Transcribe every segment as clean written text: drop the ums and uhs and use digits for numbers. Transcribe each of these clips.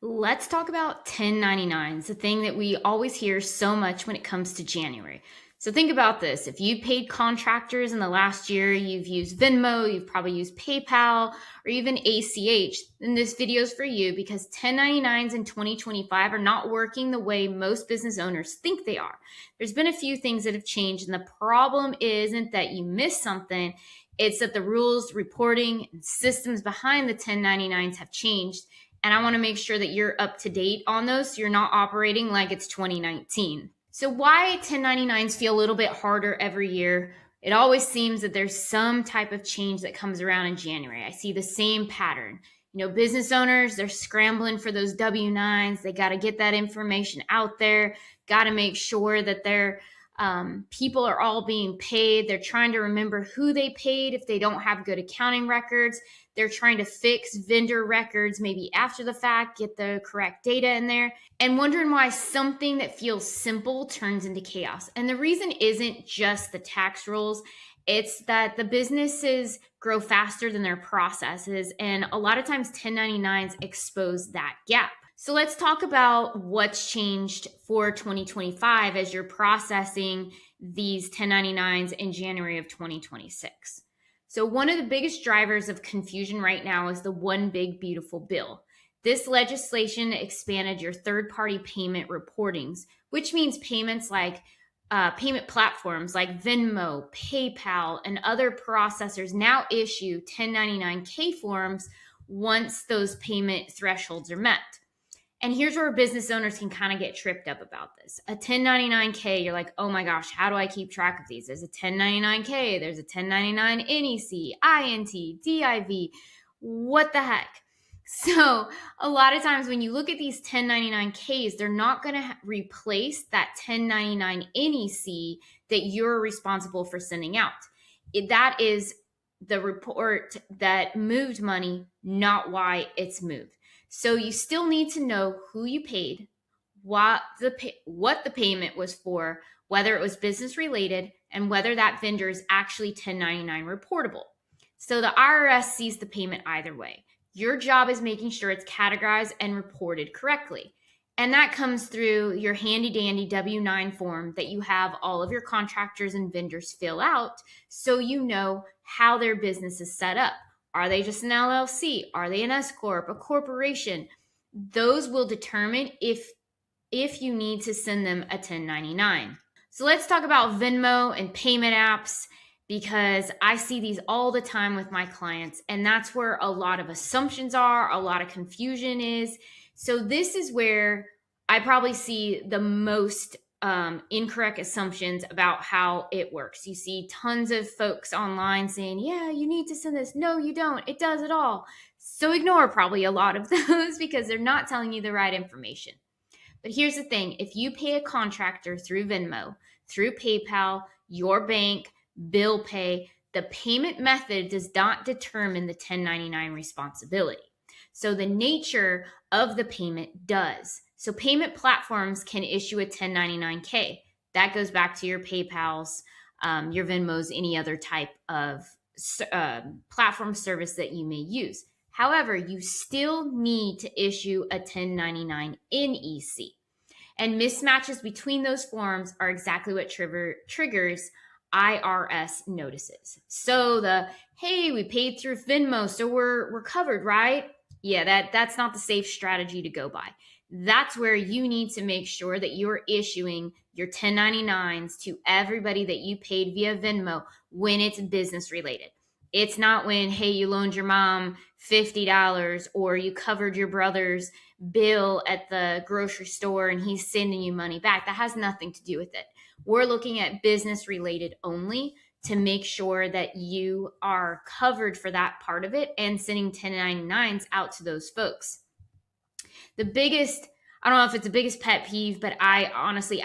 Let's talk about 1099s, the thing that we always hear so much when it comes to January. So think about this. If you paid contractors in the last year, you've used Venmo, you've probably used PayPal, or even ACH, then this video is for you because 1099s in 2025 are not working the way most business owners think they are. There's been a few things that have changed, and the problem isn't that you missed something, it's that the rules, reporting, and systems behind the 1099s have changed, and I want to make sure that you're up to date on those so you're not operating like it's 2019. So, why 1099s feel a little bit harder every year? It always seems that there's some type of change that comes around in January. I see the same pattern. Business owners, they're scrambling for those W-9s. They got to get that information out there, got to make sure that their people are all being paid. They're trying to remember who they paid if they don't have good accounting records. They're trying to fix vendor records maybe after the fact, get the correct data in there, and wondering why something that feels simple turns into chaos. And the reason isn't just the tax rules, it's that the businesses grow faster than their processes. And a lot of times 1099s expose that gap. So let's talk about what's changed for 2025 as you're processing these 1099s in January of 2026. So one of the biggest drivers of confusion right now is the One Big Beautiful Bill. This legislation expanded your third-party payment reportings, which means payments like payment platforms like Venmo, PayPal, and other processors now issue 1099K forms once those payment thresholds are met. And here's where business owners can kind of get tripped up about this. A 1099K, you're like, oh my gosh, how do I keep track of these? There's a 1099K, there's a 1099 NEC, INT, DIV. What the heck? So a lot of times when you look at these 1099Ks, they're not going to replace that 1099 NEC that you're responsible for sending out. That is the report that moved money, not why it's moved. So you still need to know who you paid, what the payment was for, whether it was business related, and whether that vendor is actually 1099 reportable. So the IRS sees the payment either way. Your job is making sure it's categorized and reported correctly. And that comes through your handy dandy W-9 form that you have all of your contractors and vendors fill out so you know how their business is set up. Are they just an LLC? Are they an S Corp, a corporation? Those will determine if you need to send them a 1099. So let's talk about Venmo and payment apps because I see these all the time with my clients, and that's where a lot of assumptions are, a lot of confusion is. So this is where I probably see the most incorrect assumptions about how it works. You see tons of folks online saying, yeah, you need to send this. No, you don't. It does it all. So ignore probably a lot of those because they're not telling you the right information. But here's the thing. If you pay a contractor through Venmo, through PayPal, your bank, bill pay, the payment method does not determine the 1099 responsibility. So the nature of the payment does. So payment platforms can issue a 1099K. That goes back to your PayPals, your Venmos, any other type of platform service that you may use. However, you still need to issue a 1099 NEC. And mismatches between those forms are exactly what triggers IRS notices. So hey, we paid through Venmo, so we're covered, right? Yeah, that's not the safe strategy to go by. That's where you need to make sure that you're issuing your 1099s to everybody that you paid via Venmo when it's business related. It's not when, hey, you loaned your mom $50 or you covered your brother's bill at the grocery store and he's sending you money back. That has nothing to do with it. We're looking at business related only to make sure that you are covered for that part of it and sending 1099s out to those folks. I don't know if it's the biggest pet peeve, but I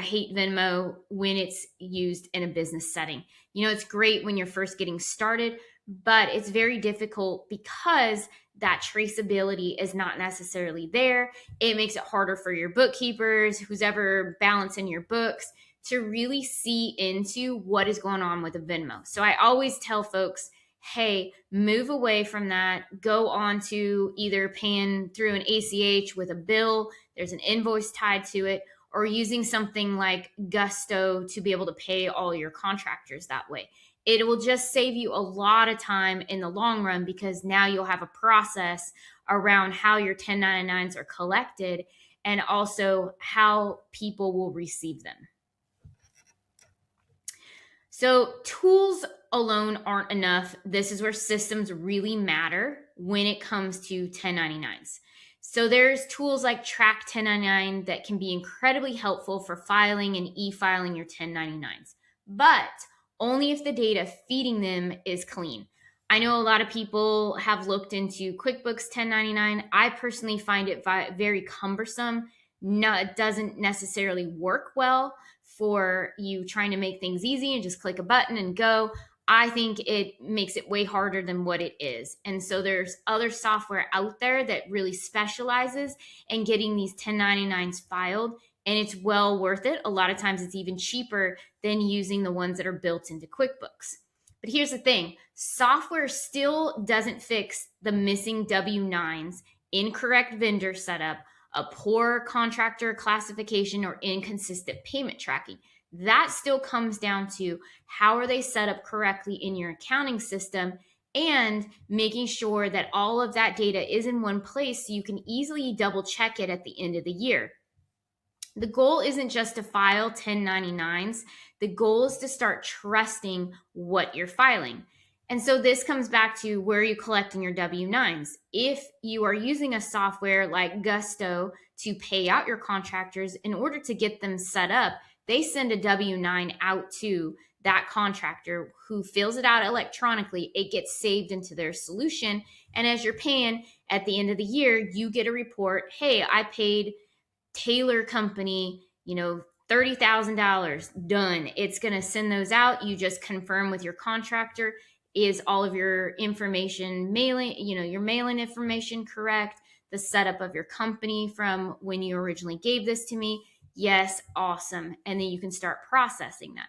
hate Venmo when it's used in a business setting. It's great when you're first getting started, but it's very difficult because that traceability is not necessarily there. It makes it harder for your bookkeepers, who's ever balancing your books, to really see into what is going on with a Venmo. So I always tell folks, hey, move away from that, go on to either paying through an ACH with a bill, there's an invoice tied to it, or using something like Gusto to be able to pay all your contractors that way. It will just save you a lot of time in the long run, because now you'll have a process around how your 1099s are collected and also how people will receive them. So tools alone aren't enough. This is where systems really matter when it comes to 1099s. So there's tools like Track 1099 that can be incredibly helpful for filing and e-filing your 1099s, but only if the data feeding them is clean. I know a lot of people have looked into QuickBooks 1099. I personally find it very cumbersome. No, it doesn't necessarily work well for you trying to make things easy and just click a button and go. I think it makes it way harder than what it is. And so there's other software out there that really specializes in getting these 1099s filed, and it's well worth it. A lot of times it's even cheaper than using the ones that are built into QuickBooks. But here's the thing, software still doesn't fix the missing W-9s, incorrect vendor setup, a poor contractor classification, or inconsistent payment tracking. That still comes down to how are they set up correctly in your accounting system, and making sure that all of that data is in one place so you can easily double check it at the end of the year. The goal isn't just to file 1099s. The goal is to start trusting what you're filing. And so this comes back to where you collecting your W-9s. If you are using a software like Gusto to pay out your contractors, in order to get them set up, they send a W-9 out to that contractor who fills it out electronically. It gets saved into their solution. And as you're paying at the end of the year, you get a report, hey, I paid Taylor Company, $30,000, done. It's going to send those out. You just confirm with your contractor, is all of your information your mailing information correct? The setup of your company from when you originally gave this to me? Yes, awesome. And then you can start processing that.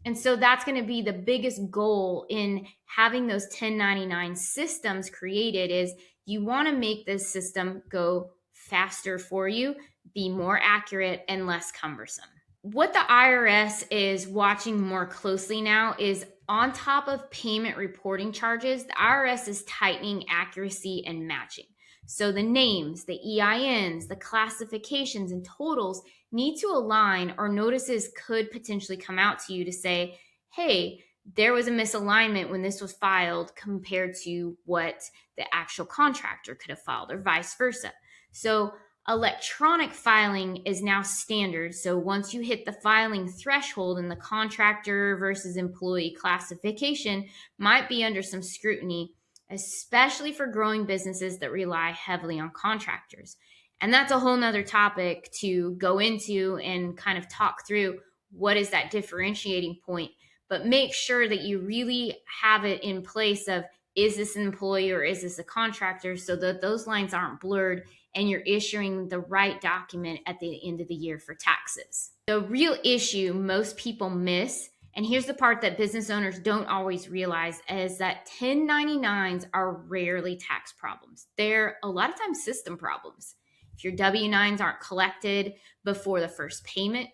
And so that's going to be the biggest goal in having those 1099 systems created, is you want to make this system go faster for you, be more accurate, and less cumbersome. What the IRS is watching more closely now is, on top of payment reporting charges, the IRS is tightening accuracy and matching. So the names, the EINs, the classifications, and totals need to align, or notices could potentially come out to you to say, hey, there was a misalignment when this was filed compared to what the actual contractor could have filed, or vice versa. So electronic filing is now standard. So once you hit the filing threshold, and the contractor versus employee classification might be under some scrutiny, especially for growing businesses that rely heavily on contractors. And that's a whole nother topic to go into and kind of talk through what is that differentiating point. But make sure that you really have it in place of, is this an employee or is this a contractor, so that those lines aren't blurred and you're issuing the right document at the end of the year for taxes. The real issue most people miss, and here's the part that business owners don't always realize, is that 1099s are rarely tax problems. They're a lot of times system problems. If your W-9s aren't collected before the first payment,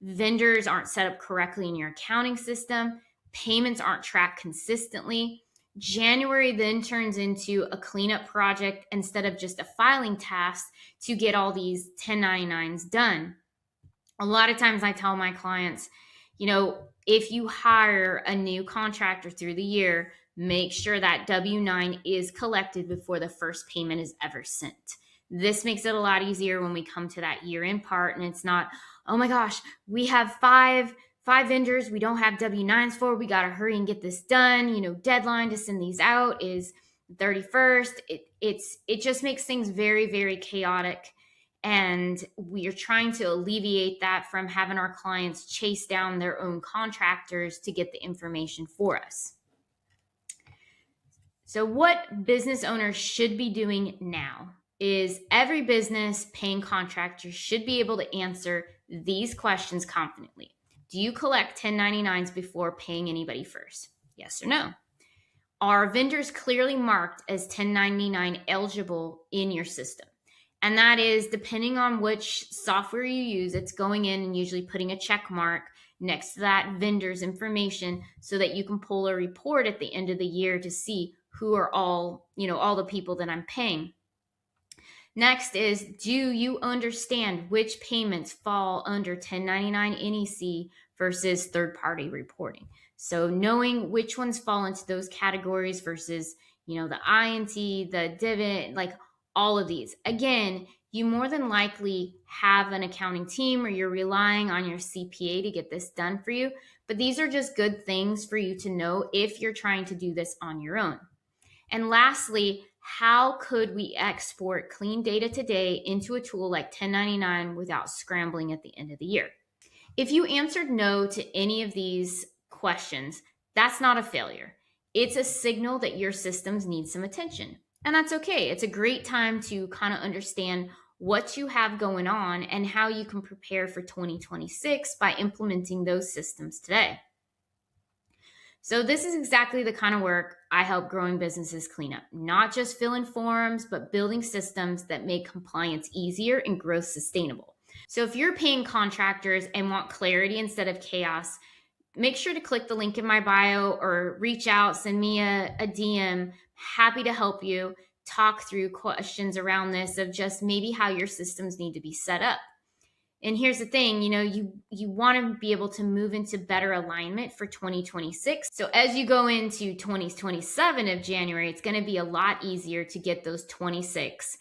vendors aren't set up correctly in your accounting system, payments aren't tracked consistently, January then turns into a cleanup project instead of just a filing task to get all these 1099s done. A lot of times I tell my clients, if you hire a new contractor through the year, make sure that W-9 is collected before the first payment is ever sent. This makes it a lot easier when we come to that year-end part, and it's not, oh my gosh, we have five vendors we don't have W-9s for. We got to hurry and get this done. Deadline to send these out is 31st. It just makes things very, very chaotic. And we are trying to alleviate that from having our clients chase down their own contractors to get the information for us. So what business owners should be doing now is, every business paying contractors should be able to answer these questions confidently. Do you collect 1099s before paying anybody first? Yes or no? are vendors clearly marked as 1099 eligible in your system? And that is depending on which software you use, it's going in and usually putting a check mark next to that vendor's information so that you can pull a report at the end of the year to see who are all the people that I'm paying. Next is, do you understand which payments fall under 1099 NEC versus third-party reporting? So knowing which ones fall into those categories versus, the INT, the dividend, like all of these. Again, you more than likely have an accounting team or you're relying on your CPA to get this done for you. But these are just good things for you to know if you're trying to do this on your own. And lastly, how could we export clean data today into a tool like 1099 without scrambling at the end of the year? If you answered no to any of these questions, that's not a failure. It's a signal that your systems need some attention. And that's okay. It's a great time to kind of understand what you have going on and how you can prepare for 2026 by implementing those systems today. So this is exactly the kind of work I help growing businesses clean up, not just filling forms, but building systems that make compliance easier and growth sustainable. So if you're paying contractors and want clarity instead of chaos, make sure to click the link in my bio or reach out, send me a DM. Happy to help you talk through questions around this of just maybe how your systems need to be set up. And here's the thing, you want to be able to move into better alignment for 2026. So as you go into 2027 of January, it's going to be a lot easier to get those 26